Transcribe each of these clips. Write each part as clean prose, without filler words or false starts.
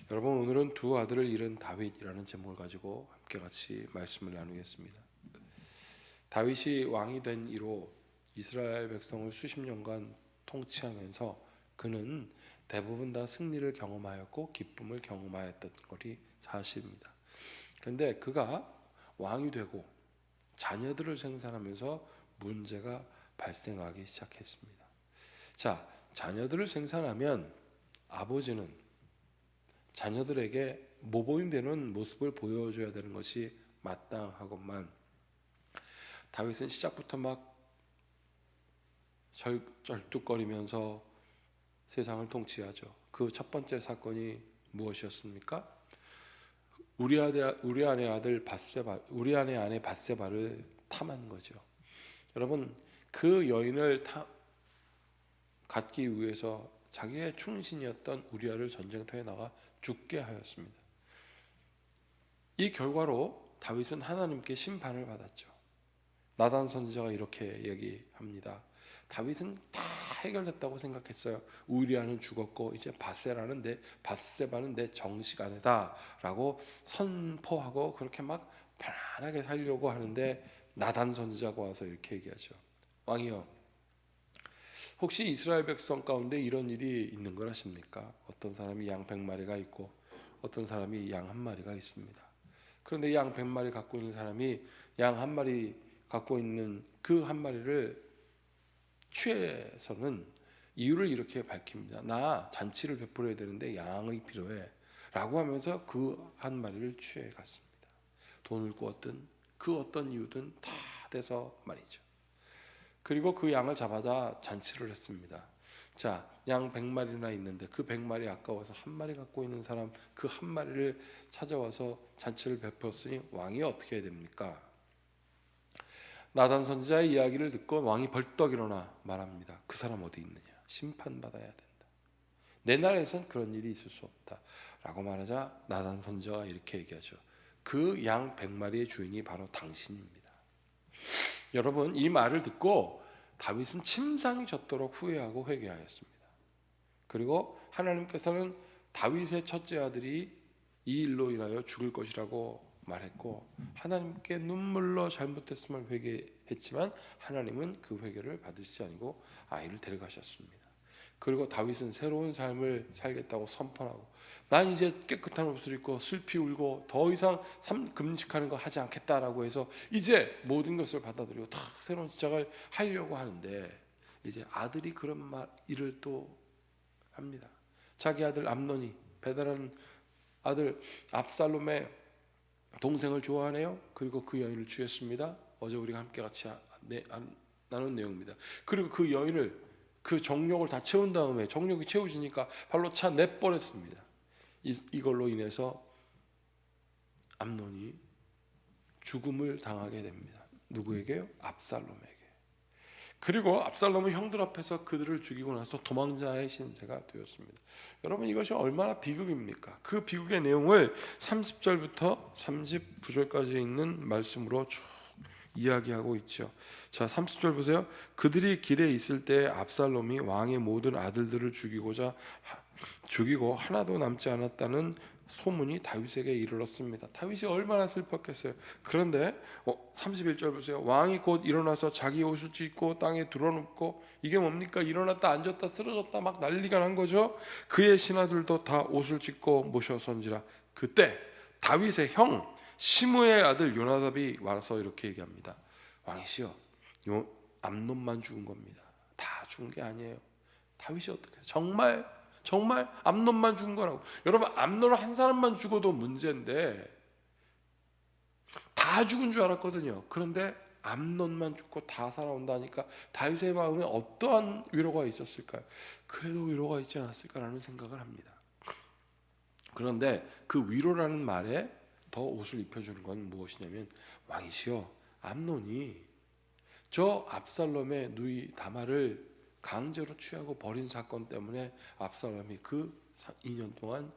여러분, 오늘은 두 아들을 잃은 다윗이라는 제목을 가지고 함께 같이 말씀을 나누겠습니다. 다윗이 왕이 된 이로 이스라엘 백성을 수십 년간 통치하면서 그는 대부분 다 승리를 경험하였고 기쁨을 경험하였던 것이 사실입니다. 그런데 그가 왕이 되고 자녀들을 생산하면서 문제가 발생하기 시작했습니다. 자, 자녀들을 생산하면 아버지는 자녀들에게 모범되는 모습을 보여줘야 되는 것이 마땅하건만, 다윗은 시작부터 막 절뚝거리면서 세상을 통치하죠. 그 첫 번째 사건이 무엇이었습니까? 우리아의 아내 밧세바를 탐한 거죠. 여러분, 그 여인을 갖기 위해서 자기의 충신이었던 우리아를 전쟁터에 나가 죽게 하였습니다. 이 결과로 다윗은 하나님께 심판을 받았죠. 나단 선지자가 이렇게 얘기합니다. 다윗은 다 해결됐다고 생각했어요. 우리아는 죽었고 이제 밧세바는 내 정식 아내다라고 선포하고 그렇게 막 편안하게 살려고 하는데, 나단 선지자가 와서 이렇게 얘기하죠. 왕이여, 혹시 이스라엘 백성 가운데 이런 일이 있는 걸 아십니까? 어떤 사람이 양 100마리가 있고 어떤 사람이 양 1마리가 있습니다. 그런데 양 100마리 갖고 있는 사람이 양 1마리 갖고 있는 그 1마리를 취해서는 이유를 이렇게 밝힙니다. 나 잔치를 베풀어야 되는데 양이 필요해 라고 하면서 그 1마리를 취해 갔습니다. 돈을 꾸었든 그 어떤 이유든 다 돼서 말이죠. 그리고 그 양을 잡아다 잔치를 했습니다. 자, 양 100마리나 있는데 그 100마리 아까워서 1마리 갖고 있는 사람 그 1마리를 찾아와서 잔치를 베풀었으니 왕이 어떻게 해야 됩니까? 나단 선지자의 이야기를 듣고 왕이 벌떡 일어나 말합니다. 그 사람 어디 있느냐? 심판받아야 된다. 내 나라에선 그런 일이 있을 수 없다 라고 말하자 나단 선지자가 이렇게 얘기하죠. 그 양 100마리의 주인이 바로 당신입니다. 여러분, 이 말을 듣고 다윗은 침상이 젖도록 후회하고 회개하였습니다. 그리고 하나님께서는 다윗의 첫째 아들이 이 일로 인하여 죽을 것이라고 말했고, 하나님께 눈물로 잘못했음을 회개했지만 하나님은 그 회개를 받으시지 아니고 아이를 데려가셨습니다. 그리고 다윗은 새로운 삶을 살겠다고 선포하고, 난 이제 깨끗한 옷을 입고 슬피 울고 더 이상 금식하는 거 하지 않겠다라고 해서 이제 모든 것을 받아들이고 다 새로운 시작을 하려고 하는데, 이제 아들이 그런 일을 또 합니다. 자기 아들 암논이, 배달하는 아들 압살롬의 동생을 좋아하네요. 그리고 그 여인을 취했습니다. 어제 우리가 함께 같이 나눈 내용입니다. 그리고 그 여인을, 그 정욕을 다 채운 다음에 정욕이 채워지니까 발로 차 내버렸습니다. 이걸로 인해서 암논이 죽음을 당하게 됩니다. 누구에게요? 압살롬에게. 그리고 압살롬은 형들 앞에서 그들을 죽이고 나서 도망자의 신세가 되었습니다. 여러분, 이것이 얼마나 비극입니까? 그 비극의 내용을 30절부터 39절까지 있는 말씀으로 쭉 이야기하고 있죠. 자, 30절 보세요. 그들이 길에 있을 때 압살롬이 왕의 모든 아들들을 죽이고 하나도 남지 않았다는 소문이 다윗에게 이르렀습니다. 다윗이 얼마나 슬펐겠어요. 그런데 31절 보세요. 왕이 곧 일어나서 자기 옷을 찢고 땅에 드러눕고, 이게 뭡니까? 일어났다 앉았다 쓰러졌다 막 난리가 난 거죠. 그의 신하들도 다 옷을 찢고 모셔선지라. 그때 다윗의 형 시므의 아들 요나답이 와서 이렇게 얘기합니다. 왕이시여, 암논만 죽은 겁니다. 다 죽은 게 아니에요. 다윗이 어떻게 정말 암논만 죽은 거라고. 여러분, 암논을 한 사람만 죽어도 문제인데 다 죽은 줄 알았거든요. 그런데 암논만 죽고 다 살아온다니까 다윗의 마음에 어떠한 위로가 있었을까요? 그래도 위로가 있지 않았을까라는 생각을 합니다. 그런데 그 위로라는 말에 더 옷을 입혀주는 건 무엇이냐면, 왕이시여, 암논이 저 압살롬의 누이 다말을 강제로 취하고 버린 사건 때문에 압살롬이 그 2년 동안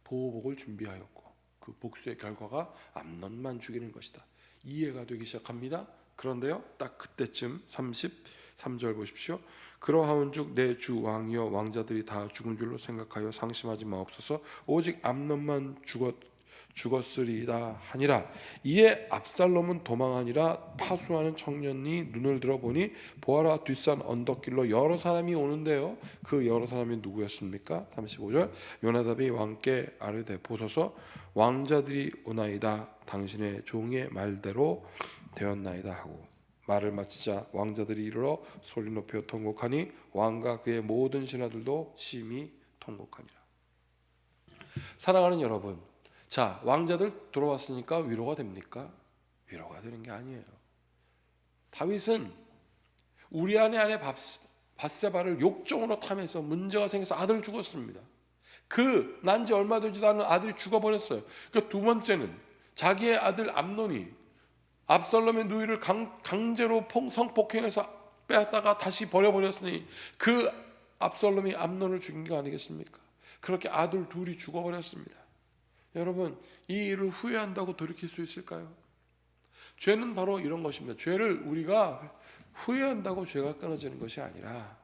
보호복을 준비하였고 그 복수의 결과가 암논만 죽이는 것이다. 이해가 되기 시작합니다. 그런데요, 딱 그때쯤 33절 보십시오. 그러하온즉 내 주 왕이여 왕자들이 다 죽은 줄로 생각하여 상심하지 마옵소서. 오직 암논만 죽었으리이다 하니라. 이에 압살롬은 도망하니라. 파수하는 청년이 눈을 들어보니 보아라, 뒷산 언덕길로 여러 사람이 오는데요. 그 여러 사람이 누구였습니까? 35절 요나답이 왕께 아뢰되 보소서 왕자들이 오나이다. 당신의 종의 말대로 되었나이다 하고 말을 마치자 왕자들이 이르러 소리 높여 통곡하니 왕과 그의 모든 신하들도 심히 통곡하니라. 사랑하는 여러분, 자, 왕자들 돌아왔으니까 위로가 됩니까? 위로가 되는 게 아니에요. 다윗은 우리아 안에 밧세바를 욕정으로 탐해서 문제가 생겨서 아들 죽었습니다. 그 난지 얼마 되지도 않은 아들이 죽어버렸어요. 그 두 번째는 자기의 아들 암논이 압살롬의 누이를 강제로 성폭행해서 빼앗다가 다시 버려버렸으니 그 압살롬이 암논을 죽인 거 아니겠습니까? 그렇게 아들 둘이 죽어버렸습니다. 여러분, 이 일을 후회한다고 돌이킬 수 있을까요? 죄는 바로 이런 것입니다. 죄를 우리가 후회한다고 죄가 끊어지는 것이 아니라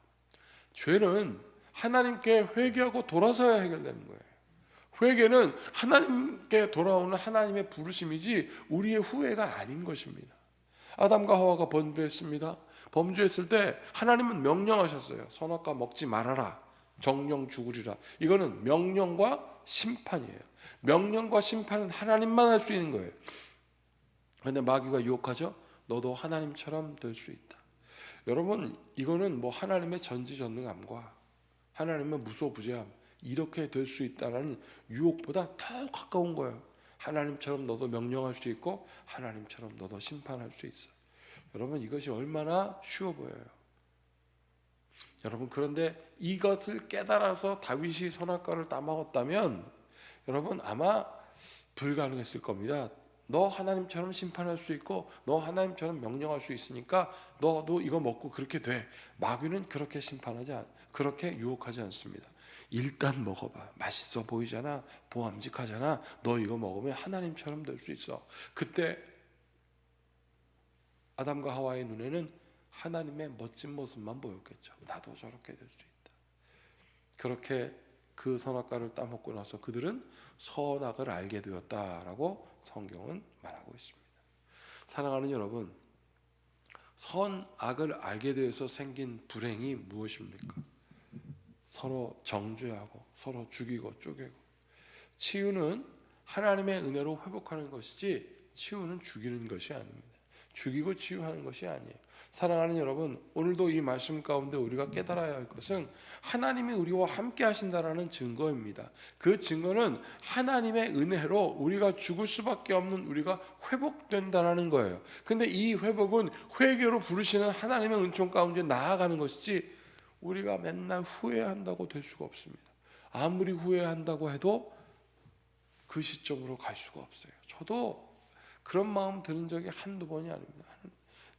죄는 하나님께 회개하고 돌아서야 해결되는 거예요. 회개는 하나님께 돌아오는 하나님의 부르심이지 우리의 후회가 아닌 것입니다. 아담과 하와가 범죄했습니다. 범죄했을 때 하나님은 명령하셨어요. 선악과 먹지 말아라. 정령 죽으리라. 이거는 명령과 심판이에요. 명령과 심판은 하나님만 할 수 있는 거예요. 그런데 마귀가 유혹하죠. 너도 하나님처럼 될 수 있다. 여러분, 이거는 뭐 하나님의 전지전능함과 하나님의 무소부재함, 이렇게 될 수 있다는 유혹보다 더 가까운 거예요. 하나님처럼 너도 명령할 수 있고 하나님처럼 너도 심판할 수 있어. 여러분, 이것이 얼마나 쉬워 보여요. 여러분, 그런데 이것을 깨달아서 다윗이 선악과를 따먹었다면 여러분 아마 불가능했을 겁니다. 너 하나님처럼 심판할 수 있고 너 하나님처럼 명령할 수 있으니까 너도 이거 먹고 그렇게 돼. 마귀는 그렇게 그렇게 유혹하지 않습니다. 일단 먹어봐. 맛있어 보이잖아. 보암직하잖아. 너 이거 먹으면 하나님처럼 될 수 있어. 그때 아담과 하와의 눈에는 하나님의 멋진 모습만 보였겠죠. 나도 저렇게 될 수 있다. 그렇게 그 선악과를 따먹고 나서 그들은 선악을 알게 되었다라고 성경은 말하고 있습니다. 사랑하는 여러분, 선악을 알게 되어서 생긴 불행이 무엇입니까? 서로 정죄하고 서로 죽이고 쪼개고. 치유는 하나님의 은혜로 회복하는 것이지 치유는 죽이는 것이 아닙니다. 죽이고 치유하는 것이 아니에요. 사랑하는 여러분, 오늘도 이 말씀 가운데 우리가 깨달아야 할 것은 하나님이 우리와 함께 하신다라는 증거입니다. 그 증거는 하나님의 은혜로 우리가 죽을 수밖에 없는 우리가 회복된다라는 거예요. 근데 이 회복은 회개로 부르시는 하나님의 은총 가운데 나아가는 것이지 우리가 맨날 후회한다고 될 수가 없습니다. 아무리 후회한다고 해도 그 시점으로 갈 수가 없어요. 저도 그런 마음 드는 적이 한두 번이 아닙니다.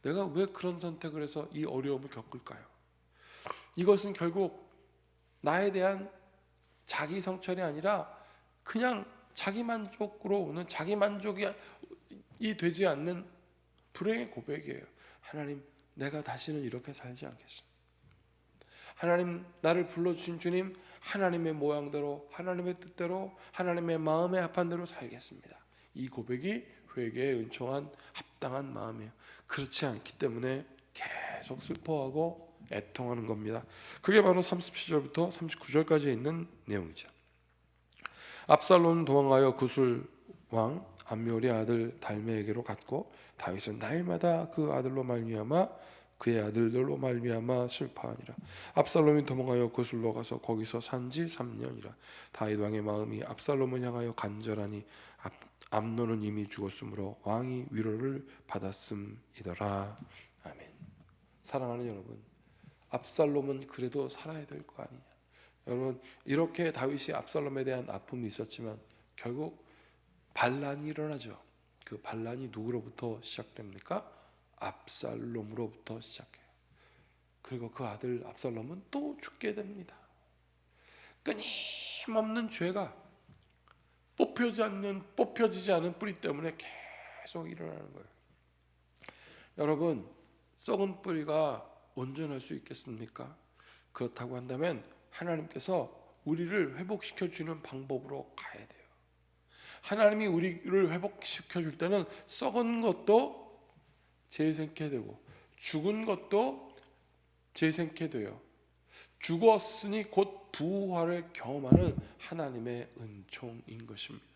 내가 왜 그런 선택을 해서 이 어려움을 겪을까요? 이것은 결국 나에 대한 자기 성찰이 아니라 그냥 자기 만족으로 오는 자기 만족이 되지 않는 불행의 고백이에요. 하나님, 내가 다시는 이렇게 살지 않겠습니다. 하나님, 나를 불러주신 주님, 하나님의 모양대로, 하나님의 뜻대로, 하나님의 마음에 합한 대로 살겠습니다. 이 고백이 회개에 은총한 합당한 마음이에요. 그렇지 않기 때문에 계속 슬퍼하고 애통하는 겁니다. 그게 바로 37절부터 39절까지 있는 내용이죠. 압살롬은 도망하여 구술 왕 암미올의 아들 달메에게로 갔고 다윗은 날마다 그 아들로 말미암아 그의 아들들로 말미암아 슬퍼하니라. 압살롬이 도망하여 구술로 가서 거기서 산지 3년이라. 다윗 왕의 마음이 압살롬을 향하여 간절하니 암논은 이미 죽었으므로 왕이 위로를 받았음이더라. 아멘. 사랑하는 여러분, 압살롬은 그래도 살아야 될 거 아니냐. 여러분, 이렇게 다윗이 압살롬에 대한 아픔이 있었지만 결국 반란이 일어나죠. 그 반란이 누구로부터 시작됩니까? 압살롬으로부터 시작해요. 그리고 그 아들 압살롬은 또 죽게 됩니다. 끊임없는 죄가 뽑혀지지 않은 뿌리 때문에 계속 일어나는 거예요. 여러분, 썩은 뿌리가 온전할 수 있겠습니까? 그렇다고 한다면 하나님께서 우리를 회복시켜 주는 방법으로 가야 돼요. 하나님이 우리를 회복시켜 줄 때는 썩은 것도 재생케 되고 죽은 것도 재생케 돼요. 죽었으니 곧 부활을 경험하는 하나님의 은총인 것입니다.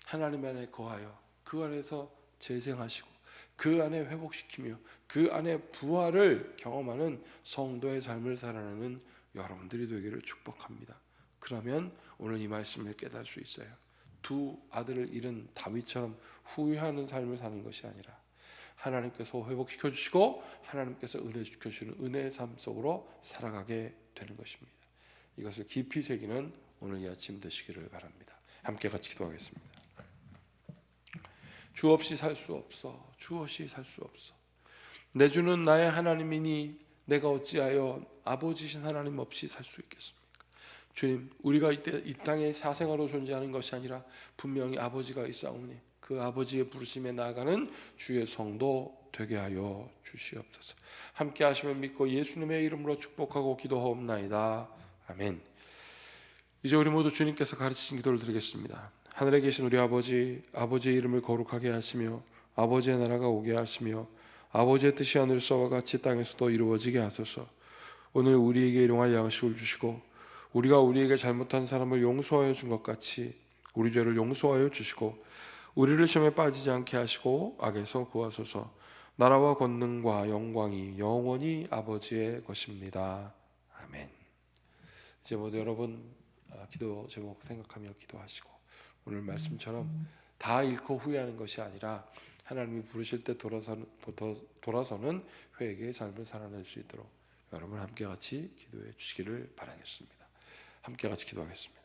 하나님 안에 거하여 그 안에서 재생하시고 그 안에 회복시키며 그 안에 부활을 경험하는 성도의 삶을 살아가는 여러분들이 되기를 축복합니다. 그러면 오늘 이 말씀을 깨달을 수 있어요. 두 아들을 잃은 다윗처럼 후회하는 삶을 사는 것이 아니라 하나님께서 회복시켜 주시고 하나님께서 은혜 주시는 은혜의 삶 속으로 살아가게 되는 것입니다. 이것을 깊이 새기는 오늘 이 아침 되시기를 바랍니다. 함께 같이 기도하겠습니다. 주 없이 살 수 없어. 주 없이 살 수 없어. 내 주는 나의 하나님이니 내가 어찌하여 아버지신 하나님 없이 살 수 있겠습니까? 주님, 우리가 이 땅에 사생아로 존재하는 것이 아니라 분명히 아버지가 있사오니 그 아버지의 부르심에 나아가는 주의 성도 되게 하여 주시옵소서. 함께 하시면 믿고 예수님의 이름으로 축복하고 기도하옵나이다. 아멘. 이제 우리 모두 주님께서 가르치신 기도를 드리겠습니다. 하늘에 계신 우리 아버지, 아버지의 이름을 거룩하게 하시며 아버지의 나라가 오게 하시며 아버지의 뜻이 하늘에서와 같이 땅에서도 이루어지게 하소서. 오늘 우리에게 일용할 양식을 주시고 우리가 우리에게 잘못한 사람을 용서하여 준 것 같이 우리 죄를 용서하여 주시고 우리를 시험에 빠지지 않게 하시고 악에서 구하소서. 나라와 권능과 영광이 영원히 아버지의 것입니다. 아멘. 이제 모두 여러분 기도 제목 생각하며 기도하시고 오늘 말씀처럼 다 잃고 후회하는 것이 아니라 하나님이 부르실 때 돌아서는 회개의 삶을 살아낼 수 있도록 여러분 함께 같이 기도해 주시기를 바라겠습니다. 함께 같이 기도하겠습니다.